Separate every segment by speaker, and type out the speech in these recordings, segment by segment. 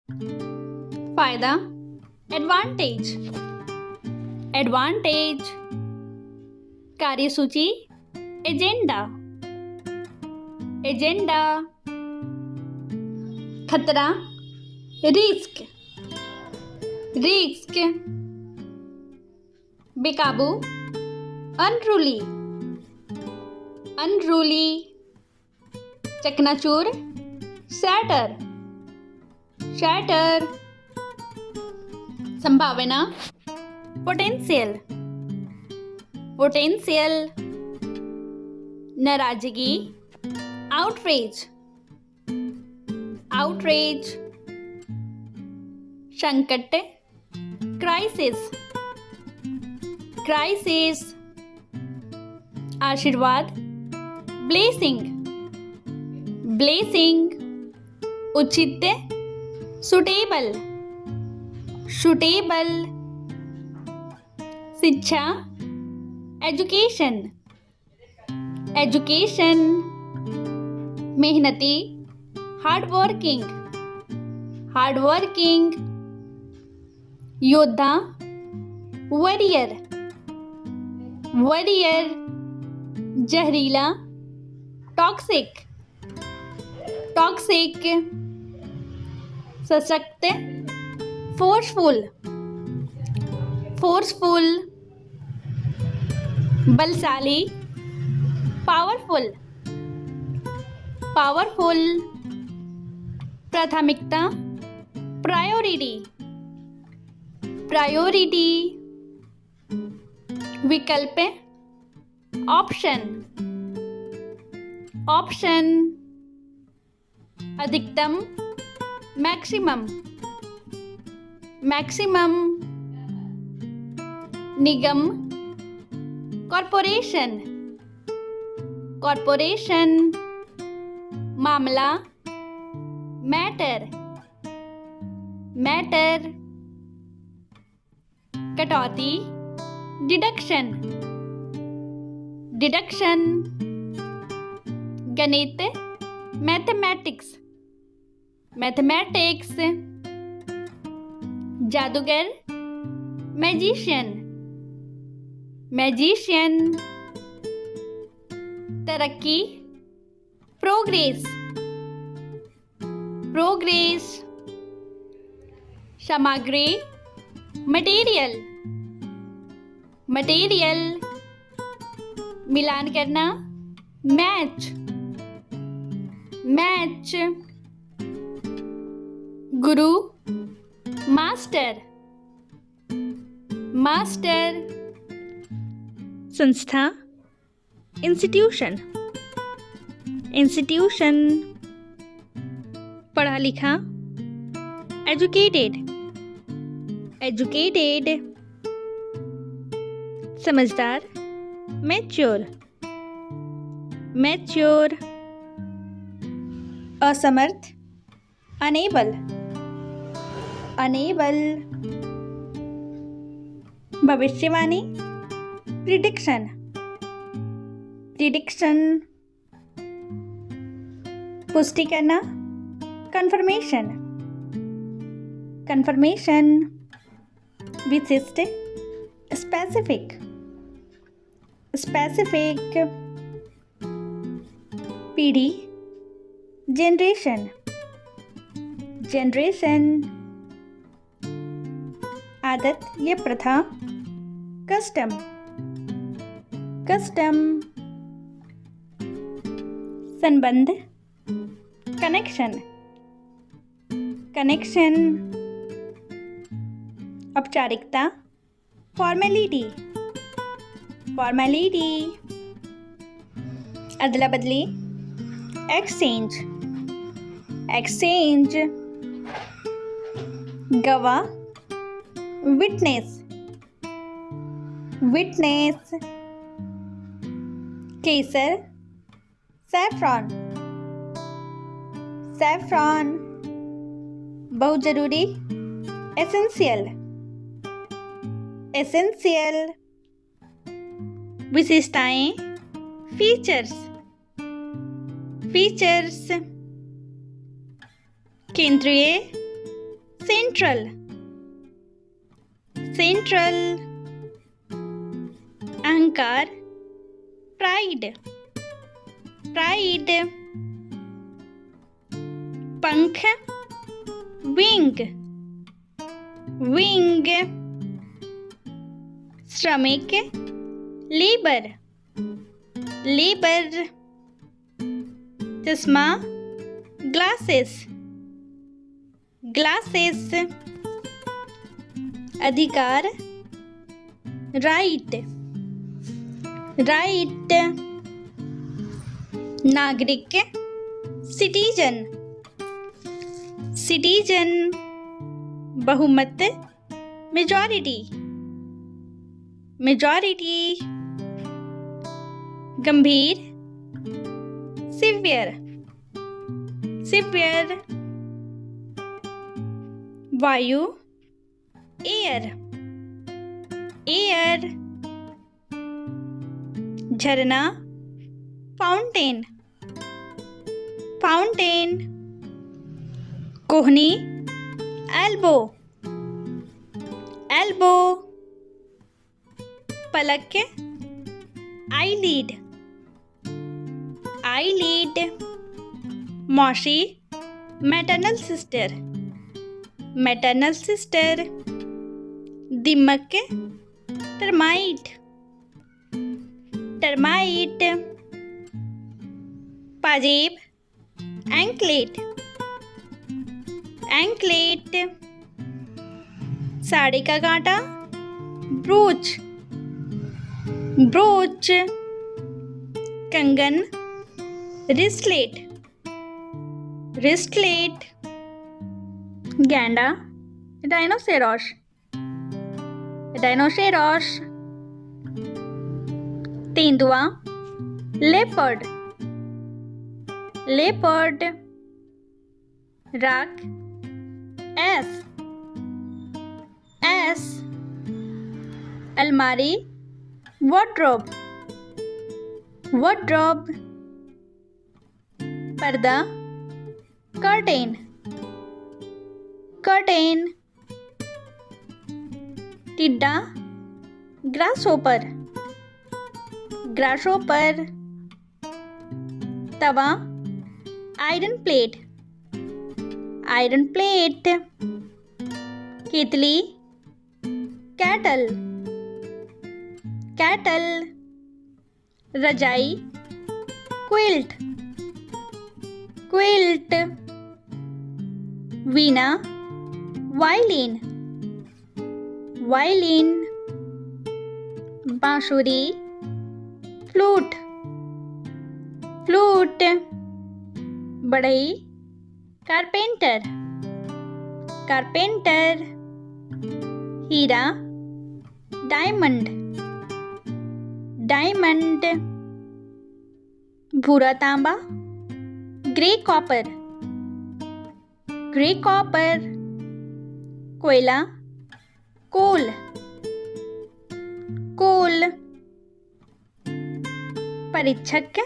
Speaker 1: फायदा, advantage. Advantage कार्यसूची, agenda. Agenda खतरा, रिस्क। रिस्क बेकाबू, अनरूली। अनरूली चकनाचूर, शैटर। शैटर संभावना, पोटेंशियल। पोटेंशियल नाराजगी, आउटरेज। आउटरेज संकट, क्राइसिस। क्राइसिस आशीर्वाद, ब्लेसिंग। ब्लेसिंग उचित, सुटेबल। सुटेबल शिक्षा, एजुकेशन। एजुकेशन मेहनती, हार्ड वर्किंग। हार्ड वर्किंग योद्धा, वॉरियर। वॉरियर जहरीला, टॉक्सिक। टॉक्सिक सशक्त, फोर्सफुल। फोर्सफुल बलशाली, पावरफुल। पावरफुल प्राथमिकता, प्रायोरिटी। प्रायोरिटी विकल्प, ऑप्शन। ऑप्शन अधिकतम, मैक्सिमम। मैक्सिमम निगम, कॉरपोरेशन। कॉरपोरेशन मामला, मैटर। मैटर कटौती, डिडक्शन। डिडक्शन गणित, मैथमेटिक्स। मैथमेटिक्स जादूगर, मैजिशियन। मैजिशियन तरक्की, प्रोग्रेस। प्रोग्रेस सामग्री, मटेरियल। मटेरियल मिलान करना, मैच। मैच गुरु, मास्टर। मास्टर संस्था, इंस्टीट्यूशन। इंस्टीट्यूशन पढ़ा लिखा, एजुकेटेड। एजुकेटेड समझदार, मैच्योर। मैच्योर असमर्थ, अनेबल। अनेबल भविष्यवाणी, प्रिडिक्शन। प्रिडिक्शन पुष्टि करना, कंफर्मेशन। कंफर्मेशन विशिष्ट, स्पेसिफिक। स्पेसिफिक पीढ़ी, जनरेशन। जनरेशन आदत या प्रथा, कस्टम। कस्टम संबंध, कनेक्शन। कनेक्शन औपचारिकता, फॉर्मेलिटी। फॉर्मेलिटी अदला बदली, एक्सचेंज। एक्सचेंज गवाह, विटनेस। विटनेस केसर, सैफ्रॉन। सैफ्रॉन बहुत जरूरी, एसेंशियल। एसेंशियल विशेषताएं, फीचर्स। फीचर्स केंद्रीय, सेंट्रल, सेंट्रल। अहंकार, प्राइड, प्राइड। पंख, विंग, विंग। श्रमिक, लेबर, लेबर। चश्मा, ग्लासेस, ग्लासेस। अधिकार, राइट, राइट। नागरिक, सिटीजन, सिटीजन। बहुमत, मेजॉरिटी, मेजॉरिटी। गंभीर, सिवियर, सिवियर। वायु, एयर, एयर। झरना, फाउंटेन, फाउंटेन। कोहनी, एल्बो, एल्बो। पलक, आईलीड, आईलीड। मौसी, मैटरनल सिस्टर, मैटरनल सिस्टर। दिमक, टर्माइट, टर्माइट। पाजेब, एंकलेट, एंकलेट। साड़ी का कांटा, ब्रोच, ब्रोच। कंगन, रिस्टलेट, रिस्टलेट। गैंडा, डायनोसेरॉस, डायनोसेरॉस। तेंदुआ, लेपर्ड, लेपर्ड। राख, एस, एस। अलमारी, वार्डरोब, वार्डरोब। पर्दा, कर्टेन, कर्टेन। टिड्डा, ग्रासहोपर, ग्रासहोपर। तवा, आयरन प्लेट, आयरन प्लेट। केतली, कैटल, कैटल। रजाई, क्विल्ट, क्विल्ट। वीणा, वायलिन, वायलिन। बांसुरी, फ्लूट, फ्लूट। बढ़ई, कारपेंटर, कारपेंटर। हीरा, डायमंड, डायमंड। भूरा तांबा, ग्रे कॉपर, ग्रे कॉपर। कोयला, कोल, कोल। परीक्षक,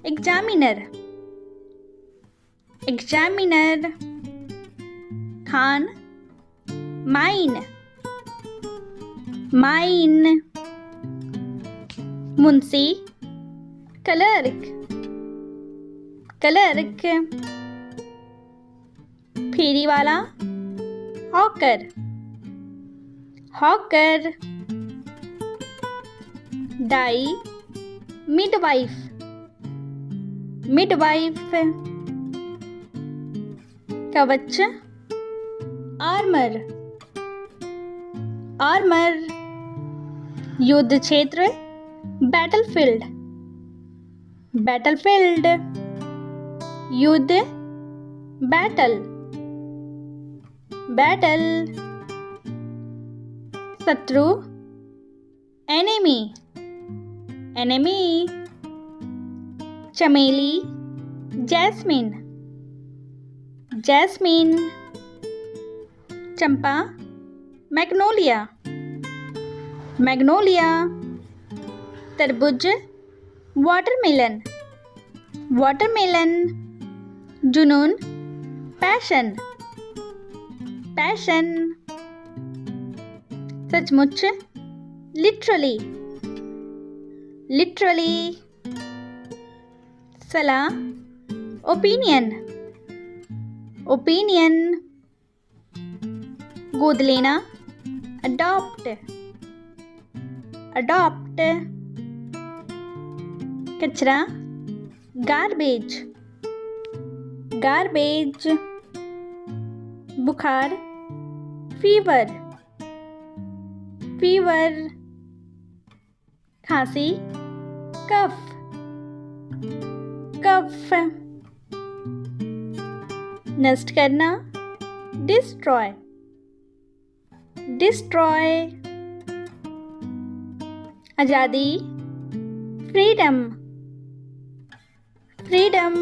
Speaker 1: एग्जामिनर, एग्जामिनर। खान, माइन, माइन। मुंशी, क्लर्क, क्लर्क। फेरी वाला, हॉकर, हॉकर। दाई, मिडवाइफ, मिडवाइफ। कवच, आर्मर, आर्मर। युद्ध क्षेत्र, बैटलफील्ड, बैटलफील्ड। युद्ध, बैटल, बैटल। शत्रु, एनिमी, एनिमी। चमेली, जैस्मिन, जैस्मिन। चंपा, मैग्नोलिया, मैग्नोलिया। तरबूज, वाटरमेलन, वाटरमेलन। जुनून, पैशन, पैशन, सचमुच, लिटरली, लिटरली, सलाह, ओपिनियन, ओपिनियन, गोद लेना, अडॉप्ट, अडॉप्ट, कचरा, गार्बेज, गार्बेज, बुखार, फीवर, फीवर, खांसी, कफ, कफ, नष्ट करना, डिस्ट्रॉय, डिस्ट्रॉय, आज़ादी, फ्रीडम, फ्रीडम,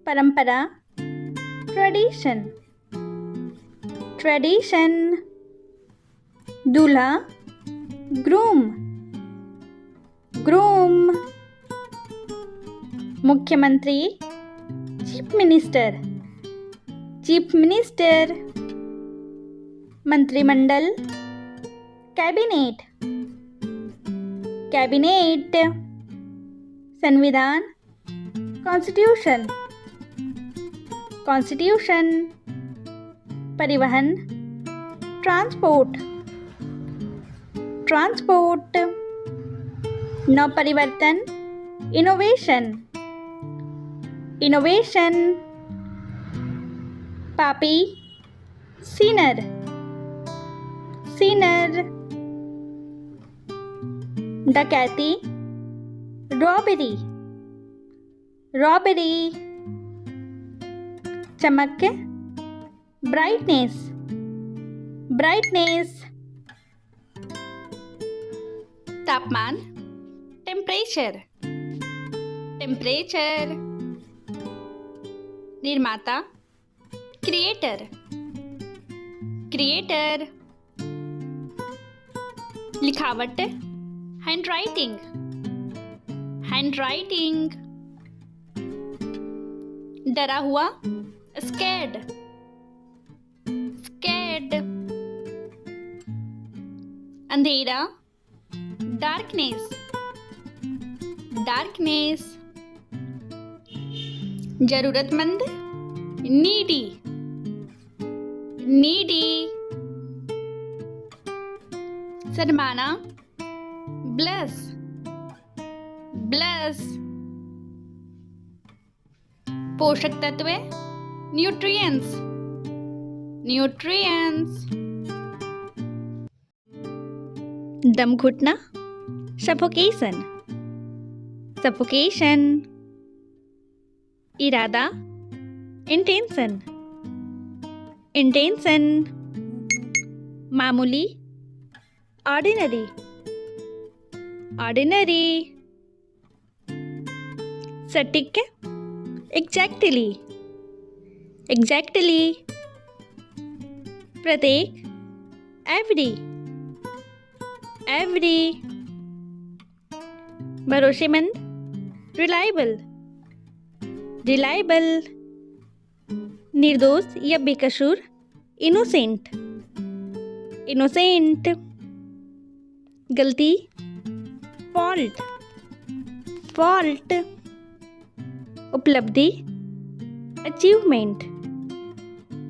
Speaker 1: परंपरा, ट्रेडिशन, ट्रेडिशन, दूल्हा, ग्रूम, ग्रूम, मुख्यमंत्री, चीफ मिनिस्टर, चीफ मिनिस्टर, मंत्रिमंडल, कैबिनेट, कैबिनेट, संविधान, कॉन्स्टिट्यूशन, कॉन्स्टिट्यूशन, परिवहन, ट्रांसपोर्ट, ट्रांसपोर्ट, नवपरिवर्तन, इनोवेशन, इनोवेशन, पापी, सिनर, सिनर, डकैती, रॉबरी, रॉबरी, चमक, ब्राइटनेस, ब्राइटनेस, तापमान, टेम्परेचर, टेम्परेचर, निर्माता, क्रिएटर, क्रिएटर, लिखावट, हैंडराइटिंग, हैंडराइटिंग, डरा हुआ, स्कैर्ड, स्कैर्ड, अंधेरा, डार्कनेस, डार्कनेस, जरूरतमंद, नीडी, नीडी, शर्माना, ब्लस, ब्लस, पोषक तत्व, न्यूट्रिएंट्स, न्यूट्रिएंट्स, दम घुटना, सफोकेशन, सफोकेशन, इरादा, इंटेंशन, इंटेंशन, मामूली, ऑर्डिनरी, ऑर्डिनरी, सटीक, एग्जैक्टली, एग्जैक्टली, प्रत्येक, एवरी, एवरी, भरोसेमंद, रिलायबल, रिलायबल, निर्दोष या बेकसूर, इनोसेंट, इनोसेंट, गलती, फॉल्ट, फॉल्ट, उपलब्धि, अचीवमेंट,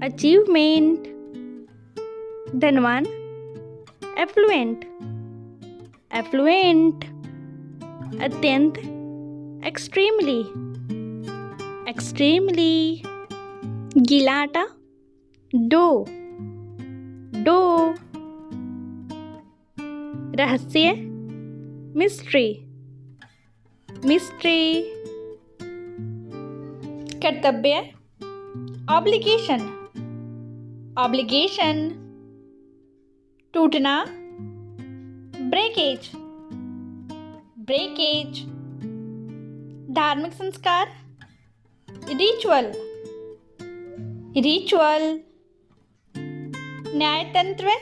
Speaker 1: अचीवमेंट, धनवान, एफ्लुएंट, एफ्लुएंट, अत्यंत, एक्सट्रीमली, एक्सट्रीमली, गीला आटा, डो, डो, रहस्य, मिस्ट्री, मिस्ट्री, कर्तव्य, ऑब्लिगेशन, ऑब्लिगेशन, टूटना, ब्रेकेज, ब्रेकेज, धार्मिक संस्कार, रिचुअल, रिचुअल, न्यायतंत्र,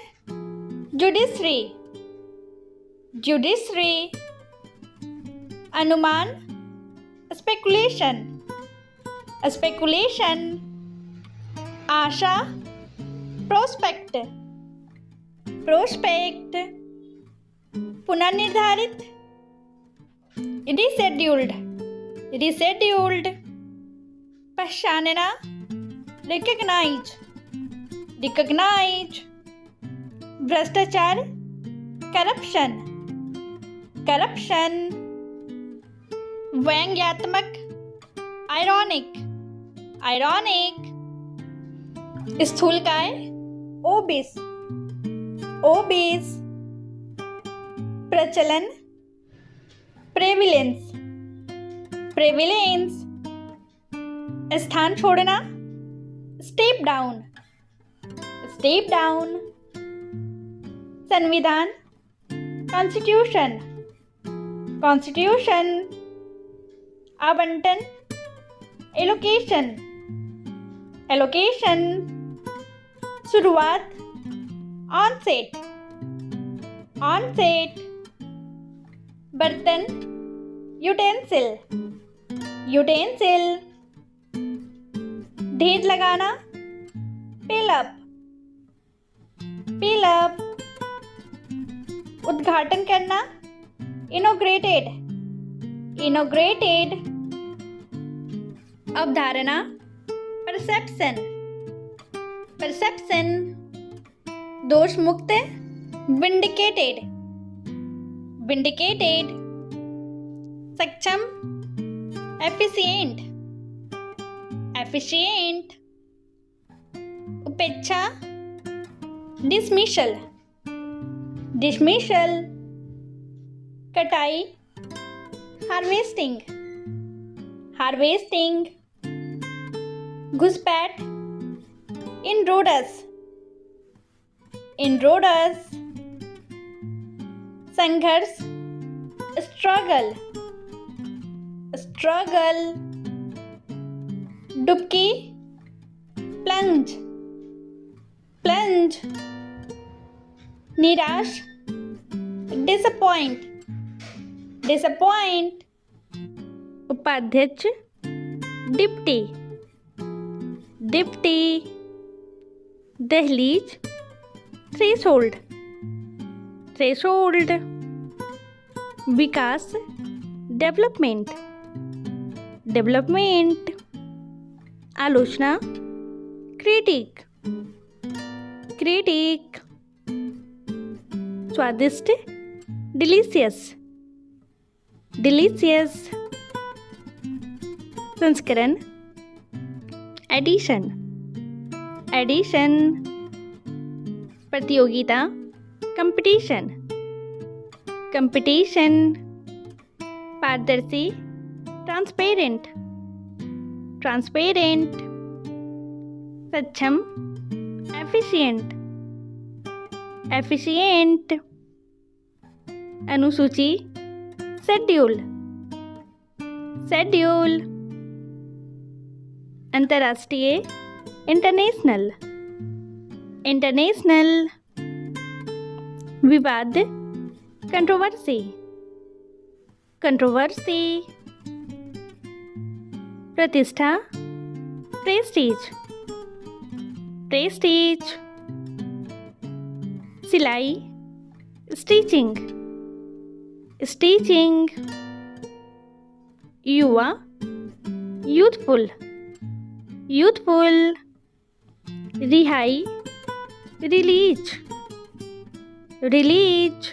Speaker 1: जुडिशरी, जुडिशरी, अनुमान, स्पेकुलेशन, स्पेकुलेशन, आशा, प्रोस्पेक्ट, प्रोस्पेक्ट, पुनर्निर्धारित, रिशेड्यूल्ड, रिशेड्यूल्ड, पहचानना, रिकग्नाइज, रिकग्नाइज, भ्रष्टाचार, करप्शन, करप्शन, व्यंग्यात्मक, आयरॉनिक, आयरॉनिक, स्थूलकाय, ओबिस, ओबिस, प्रचलन, प्रेविलेंस, प्रेविलेंस, स्थान छोड़ना, स्टेप डाउन, स्टेप डाउन, संविधान, कॉन्स्टिट्यूशन, कॉन्स्टिट्यूशन, आवंटन, एलोकेशन, एलोकेशन, शुरुआत, ऑनसेट, ऑनसेट, बर्तन, यूटेंसिल, यूटेंसिल, ढेर लगाना, पिलअप, पिलअप, उद्घाटन करना, इनोग्रेटेड, इनोग्रेटेड, अवधारणा, परसेप्शन, परसेप्शन, दोष मुक्त, विंडिकेटेड, विंडिकेटेड, सक्षम, एफिशिएंट, एफिशिएंट, उपेक्षा, डिसमिशल, डिसमिशल, कटाई, हार्वेस्टिंग, हार्वेस्टिंग, घुसपैठ, इनरोडस, इनरोडस, संघर्ष, स्ट्रगल, स्ट्रगल, डुबकी, प्लंज, प्लंज, निराश, डिसअपॉइंट, डिसअपॉइंट, उपाध्यक्ष, डिप्टी, डिप्टी, दहलीज, थ्रेशोल्ड, थ्रेशोल्ड, विकास, डेवलपमेंट, डेवलपमेंट, आलोचना, क्रिटिक, क्रिटिक, स्वादिष्ट, डिलीशियस, डिलीशियस, संस्करण, एडिशन, एडिशन, प्रतियोगिता, कंपटीशन, कंपटीशन, पारदर्शी, ट्रांसपेरेंट, ट्रांसपेरेंट, सक्षम, एफिशिएंट, एफिशिएंट, अनुसूची, शेड्यूल, शेड्यूल, अंतर्राष्ट्रीय, इंटरनेशनल, इंटरनेशनल, विवाद, कंट्रोवर्सी, कंट्रोवर्सी, प्रतिष्ठा, प्रेस्टीज, प्रेस्टीज, सिलाई, स्टिचिंग, स्टिचिंग, युवा, यूथफुल, यूथफुल, रिहाई, रिलीज, रिलीज,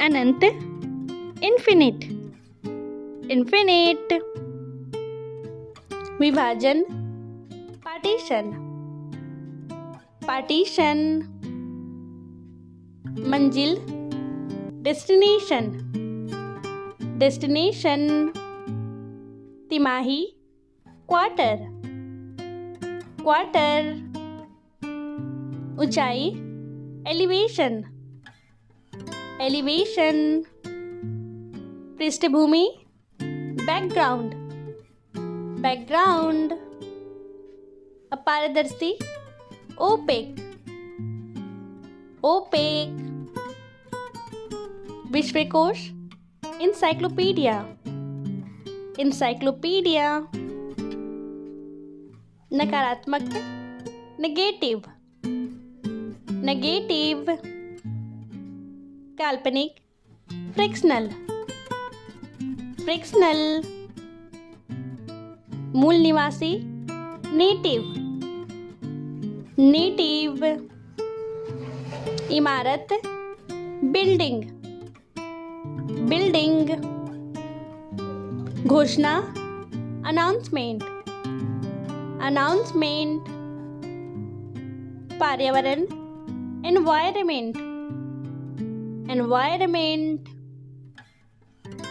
Speaker 1: अनंत, इन्फिनिट, इन्फिनिट, विभाजन, पार्टीशन, पार्टीशन, मंजिल, डेस्टिनेशन, डेस्टिनेशन, तिमाही, क्वार्टर, क्वार्टर, ऊंचाई, एलिवेशन, एलिवेशन, पृष्ठभूमि, बैकग्राउंड, बैकग्राउंड, अपारदर्शी, ओपेक, ओपेक, विश्वकोश, इंसाइक्लोपीडिया, इंसाइक्लोपीडिया, नकारात्मक, नेगेटिव, नेगेटिव। काल्पनिक, फ्रिक्शनल, फ्रिक्शनल। मूल निवासी, नेटिव, नेटिव। इमारत, बिल्डिंग, बिल्डिंग। घोषणा, अनाउंसमेंट, अनाउंसमेंट। पर्यावरण, एनवायरमेंट, एनवायरमेंट।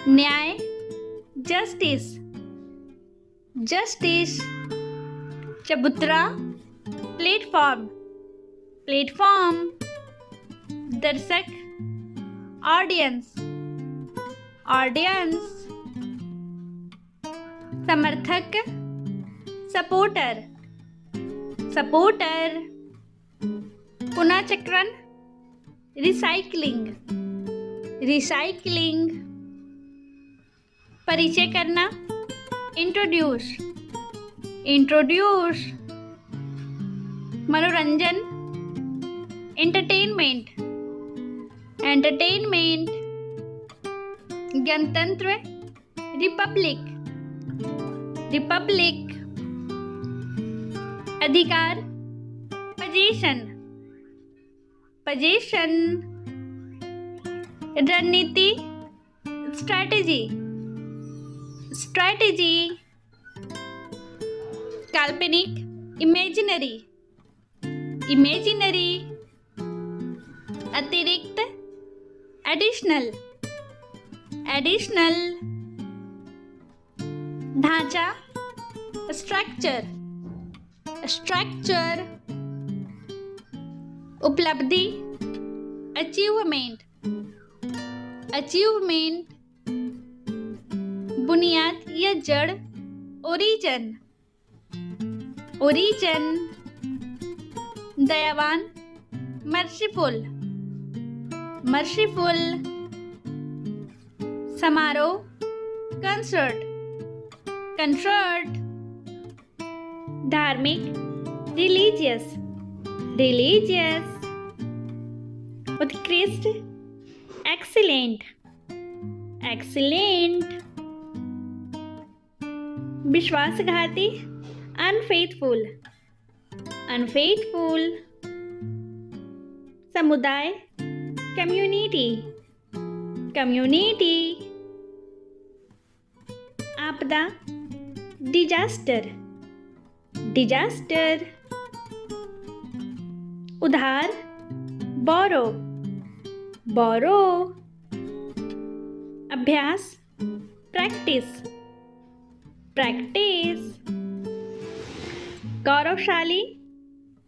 Speaker 1: न्याय, जस्टिस, जस्टिस। चबूतरा, प्लेटफॉर्म, प्लेटफॉर्म। दर्शक, ऑडियंस, ऑडियंस। समर्थक, सपोर्टर, सपोर्टर। पुनर्चक्रण, रिसाइकलिंग, रिसाइकलिंग। परिचय करना, इंट्रोड्यूस, इंट्रोड्यूस। मनोरंजन, एंटरटेनमेंट, एंटरटेनमेंट। गणतंत्र, रिपब्लिक, रिपब्लिक। अधिकार, पोजीशन, पोजीशन। रणनीति, स्ट्रैटेजी, स्ट्रैटेजी। काल्पनिक, इमेजिनरी, इमेजिनरी। अतिरिक्त, एडिशनल, एडिशनल। ढांचा, स्ट्रक्चर, स्ट्रक्चर। उपलब्धि, अचीवमेंट, अचीवमेंट। बुनियाद या जड़, ओरिजिन, ओरिजिन। दयावान, मर्सीफुल, मर्सीफुल। समारोह, कंसर्ट, कंसर्ट। धार्मिक, रिलीजियस, रिलीजियस। उत्कृष्ट, एक्सीलेंट, एक्सीलेंट। विश्वासघाती, अनफेथफुल, अनफेथफुल। समुदाय, कम्युनिटी, कम्युनिटी। आपदा, डिजास्टर, डिजास्टर। उधार, बोरो, बोरो। अभ्यास, प्रैक्टिस, प्रैक्टिस। गौरवशाली,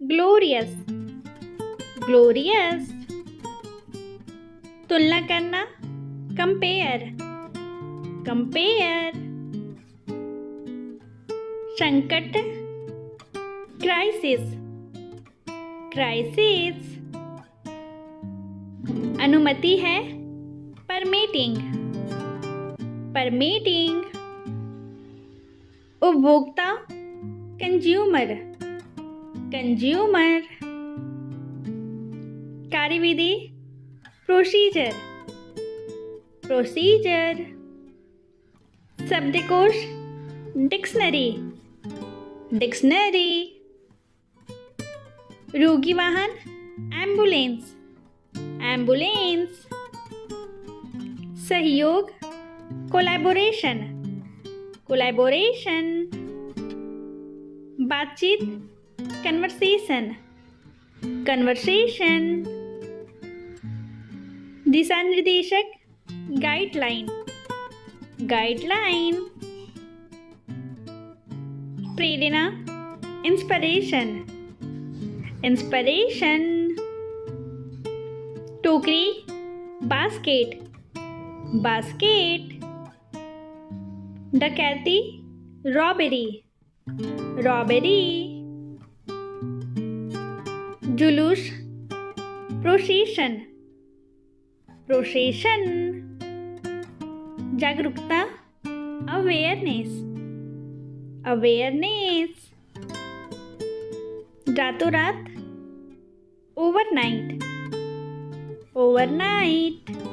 Speaker 1: ग्लोरियस, ग्लोरियस। तुलना करना, कंपेयर, कंपेयर। संकट, क्राइसिस, क्राइसिस। अनुमति है, परमिटिंग, परमिटिंग। उपभोक्ता, कंज्यूमर, कंज्यूमर। कार्यविधि, प्रोसीजर, प्रोसीजर। शब्दकोश, डिक्शनरी, डिक्शनरी। रोगी वाहन, एम्बुलेंस, एम्बुलेंस। सहयोग, कोलैबोरेशन, कोलैबोरेशन। बातचीत, कन्वर्सेशन, कन्वर्सेशन। दिशा निर्देशक, गाइडलाइन, गाइडलाइन। प्रेरणा, इंस्पिरेशन, इंस्पिरेशन। टोकरी, बास्केट, बास्केट। डकैती, रॉबरी, रॉबरी। जुलूस, प्रोसेशन, प्रोसेशन। जागरूकता, अवेयरनेस, अवेयरनेस। रातों रात, ओवरनाइट, ओवरनाइट।